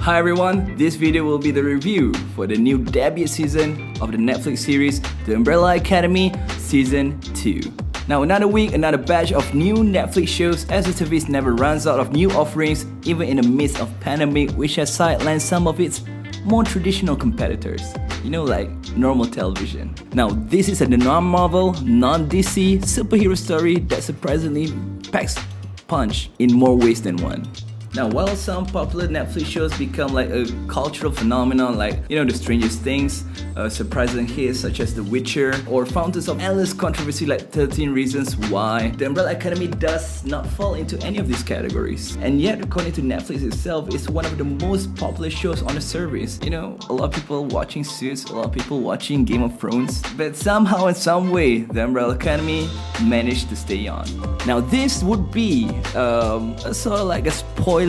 Hi everyone, this video will be the review for the new debut season of the Netflix series The Umbrella Academy Season 2. Now another week, another batch of new Netflix shows as the service never runs out of new offerings even in the midst of pandemic which has sidelined some of its more traditional competitors. You know, like normal television. Now this is a non-Marvel, non-DC superhero story that surprisingly packs punch in more ways than one. Now, while some popular Netflix shows become like a cultural phenomenon like, you know, The Strangest Things, surprising hits such as The Witcher, or fountains of endless controversy like 13 Reasons Why, The Umbrella Academy does not fall into any of these categories. And yet, according to Netflix itself, it's one of the most popular shows on the service. You know, a lot of people watching Suits, a lot of people watching Game of Thrones, but somehow in some way, The Umbrella Academy managed to stay on. Now, this would be a sort of like a spoiler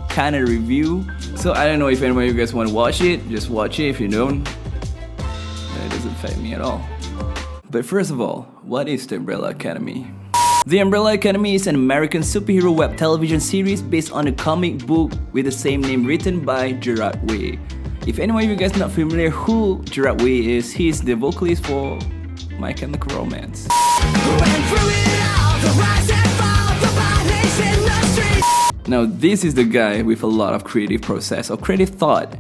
kind of review, so I don't know if anyone of you guys want to watch it. Just watch it. If you don't, it doesn't affect me at all. But first of all, what is The Umbrella Academy? The Umbrella Academy is an American superhero web television series based on a comic book with the same name written by Gerard Way. If anyone of you guys not familiar who Gerard Way is, he's the vocalist for My Chemical Romance. Now this is the guy with a lot of creative process or creative thought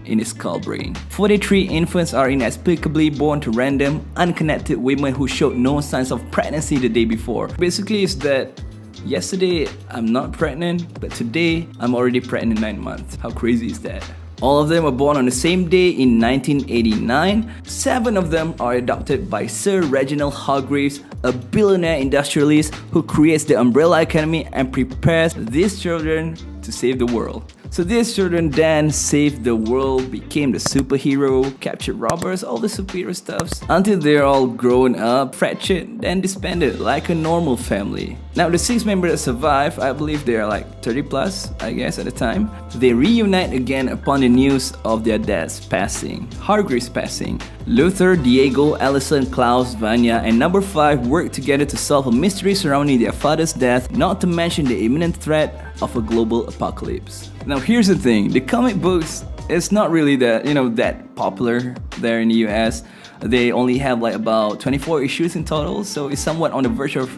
in his skull brain. 43 infants are inexplicably born to random, unconnected women who showed no signs of pregnancy the day before. Basically it's that yesterday I'm not pregnant, but today I'm already pregnant 9 months. How crazy is that? All of them were born on the same day in 1989. 7 of them are adopted by Sir Reginald Hargreaves, a billionaire industrialist who creates the Umbrella Academy and prepares these children to save the world. So these children then saved the world, became the superhero, captured robbers, all the superhero stuffs, until they're all grown up, fractured, then disbanded like a normal family. Now the 6 members that survive, I believe they are like 30 plus, I guess at the time. They reunite again upon the news of their dad's passing, Hargreaves' passing. Luther, Diego, Allison, Klaus, Vanya, and number 5 work together to solve a mystery surrounding their father's death, not to mention the imminent threat of a global apocalypse. Now here's the thing, the comic books is not really that, that popular there in the US. They only have like about 24 issues in total, so it's somewhat on the verge of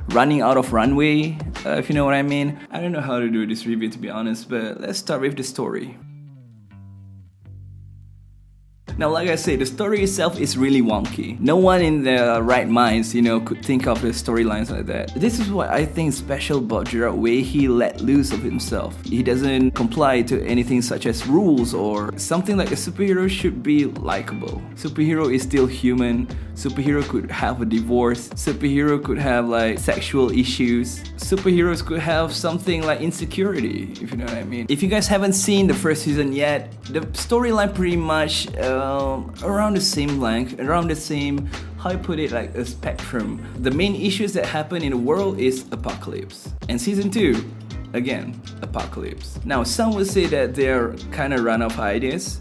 running out of runway, if you know what I mean. I don't know how to do this review to be honest, but let's start with the story. Now, like I said, the story itself is really wonky. No one in their right minds, could think of the storylines like that. This is what I think is special about Gerard Way. He let loose of himself. He doesn't comply to anything such as rules or something like a superhero should be likable. Superhero is still human. Superhero could have a divorce. Superhero could have like sexual issues. Superheroes could have something like insecurity, if you know what I mean. If you guys haven't seen the first season yet, the storyline pretty much around the same length, around the same, how you put it, like a spectrum. The main issues that happen in the world is apocalypse. And season 2, again, apocalypse. Now some would say that they're kind of run off ideas,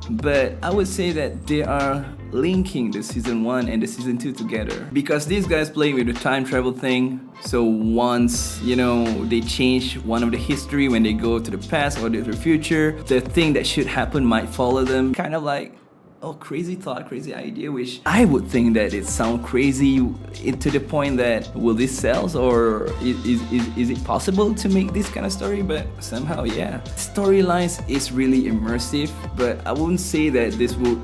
but I would say that they are linking the season 1 and the season 2 together, because these guys playing with the time travel thing. So once they change one of the history, when they go to the past or to the future, the thing that should happen might follow them. Kind of like crazy thought, crazy idea, which I would think that it sounds crazy to the point that will this sell, or is it possible to make this kind of story? But somehow, yeah. Storylines is really immersive, but I wouldn't say that this would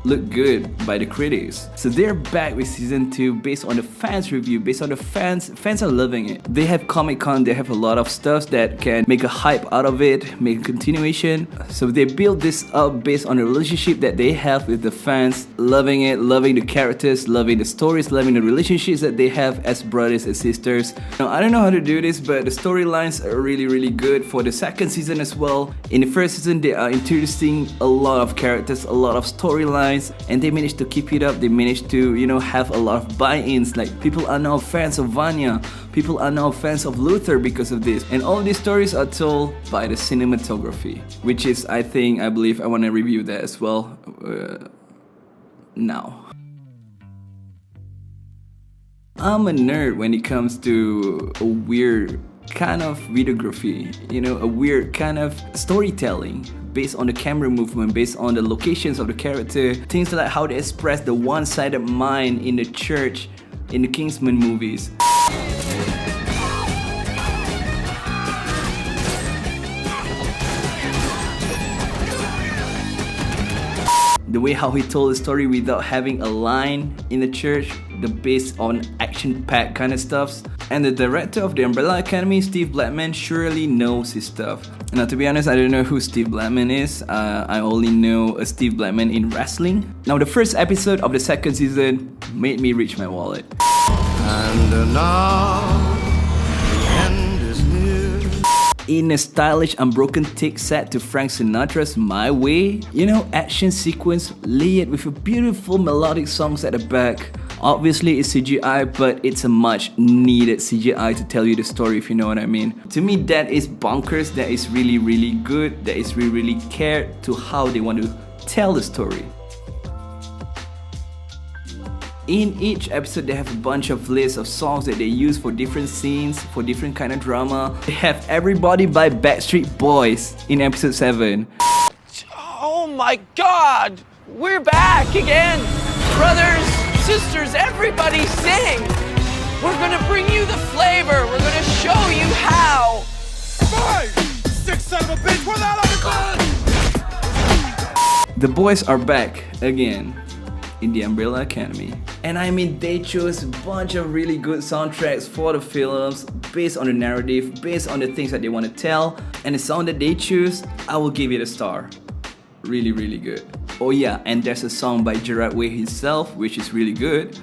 look good by the critics. So they're back with season 2 based on the fans review, based on the fans are loving it. They have Comic-Con, they have a lot of stuff that can make a hype out of it, make a continuation. So they build this up based on the relationship that they have with the fans, loving it, loving the characters, loving the stories, loving the relationships that they have as brothers and sisters. Now I don't know how to do this, but the storylines are really good for the second season as well. In the first season they are introducing a lot of characters, a lot of storylines, and they managed to keep it up. They managed to have a lot of buy-ins, like people are now fans of Vanya, people are now fans of Luther because of this. And all these stories are told by the cinematography, which is I believe I want to review that as well now. I'm a nerd when it comes to a weird kind of videography, you know, a weird kind of storytelling based on the camera movement, based on the locations of the character, things like how they express the one-sided mind in the church in the Kingsman movies. The way how he told the story without having a line in the church, the based on action-packed kind of stuff. And the director of the Umbrella Academy, Steve Blackman, surely knows his stuff. Now, to be honest, I don't know who Steve Blackman is. I only know a Steve Blackman in wrestling. Now, the first episode of the second season made me reach my wallet. And now the end is near. In a stylish unbroken take set to Frank Sinatra's My Way, you know, action sequence layered with a beautiful melodic songs at the back. Obviously it's CGI, but it's a much needed CGI to tell you the story, if you know what I mean. To me, that is bonkers, that is really, really good, that is really, really cared to how they want to tell the story. In each episode, they have a bunch of lists of songs that they use for different scenes, for different kind of drama. They have Everybody by Backstreet Boys in episode 7. Oh my God! We're back again! Brothers, sisters, everybody sing! We're gonna bring you the flavor! We're gonna show you how! 5, 6, son of a bitch, where that other gun? The boys are back again in the Umbrella Academy. And I mean, they chose a bunch of really good soundtracks for the films based on the narrative, based on the things that they want to tell. And the song that they choose, I will give it a star. Really, really good. Oh yeah, and there's a song by Gerard Way himself, which is really good.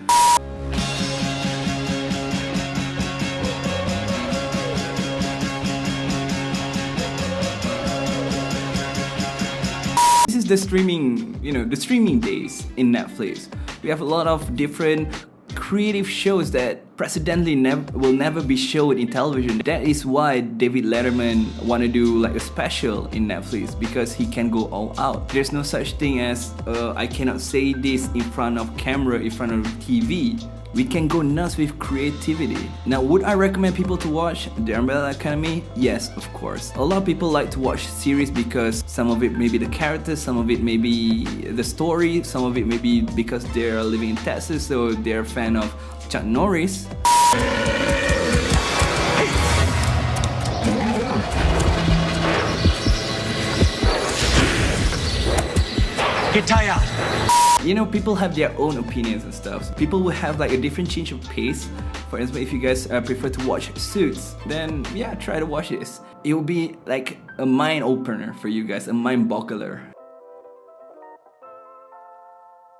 This is the streaming, you know, the streaming days in Netflix. We have a lot of different creative shows that precedently will never be shown in television. That is why David Letterman want to do like a special in Netflix, because he can go all out. There's no such thing as I cannot say this in front of camera, in front of TV. We can go nuts with creativity. Now, would I recommend people to watch The Umbrella Academy? Yes, of course. A lot of people like to watch series because some of it may be the characters, some of it may be the story, some of it may be because they're living in Texas, so they're a fan of Chuck Norris. Get tired. You know, people have their own opinions and stuff. People will have like a different change of pace. For instance, if you guys prefer to watch Suits, then yeah, try to watch this. It will be like a mind opener for you guys, a mind boggler.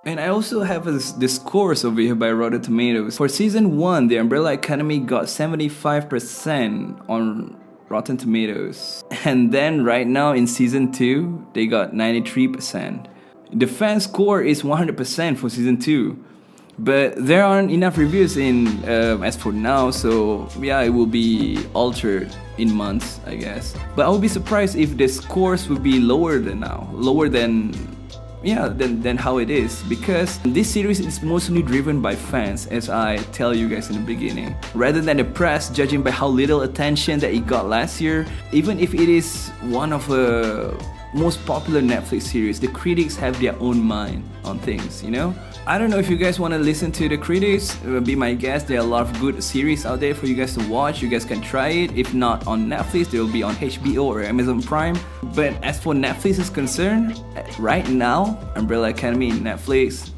And I also have the scores over here by Rotten Tomatoes. For season 1, The Umbrella Academy got 75% on Rotten Tomatoes. And then right now in season 2, they got 93%. The fan score is 100% for season 2. But there aren't enough reviews in as for now, so yeah, it will be altered in months, I guess. But I would be surprised if the scores would be lower than now, lower than how it is, because this series is mostly driven by fans, as I tell you guys in the beginning, rather than the press, judging by how little attention that it got last year. Even if it is one of the most popular Netflix series, the critics have their own mind on things, you know? I don't know if you guys want to listen to the critics, be my guest. There are a lot of good series out there for you guys to watch. You guys can try it. If not on Netflix, they will be on HBO or Amazon Prime. But as for Netflix is concerned, right now, Umbrella Academy in Netflix,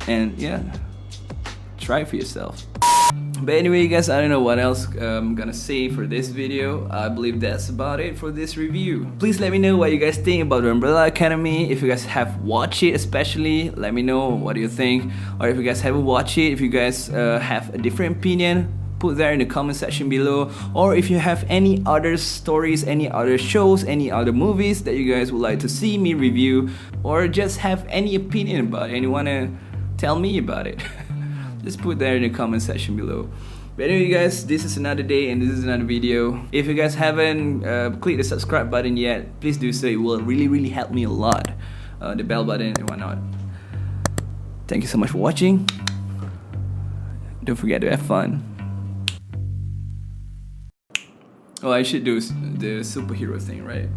and yeah, try it for yourself. But anyway, guys, I don't know what else I'm gonna say for this video. I believe that's about it for this review. Please let me know what you guys think about the Umbrella Academy. If you guys have watched it especially, let me know what do you think. Or if you guys haven't watched it, if you guys have a different opinion, put that in the comment section below. Or if you have any other stories, any other shows, any other movies that you guys would like to see me review, or just have any opinion about it and you wanna tell me about it. Just put that in the comment section below. But anyway, guys, this is another day and this is another video. If you guys haven't clicked the subscribe button yet, please do so. It will really help me a lot. The bell button and whatnot. Thank you so much for watching. Don't forget to have fun. Oh, I should do the superhero thing, right?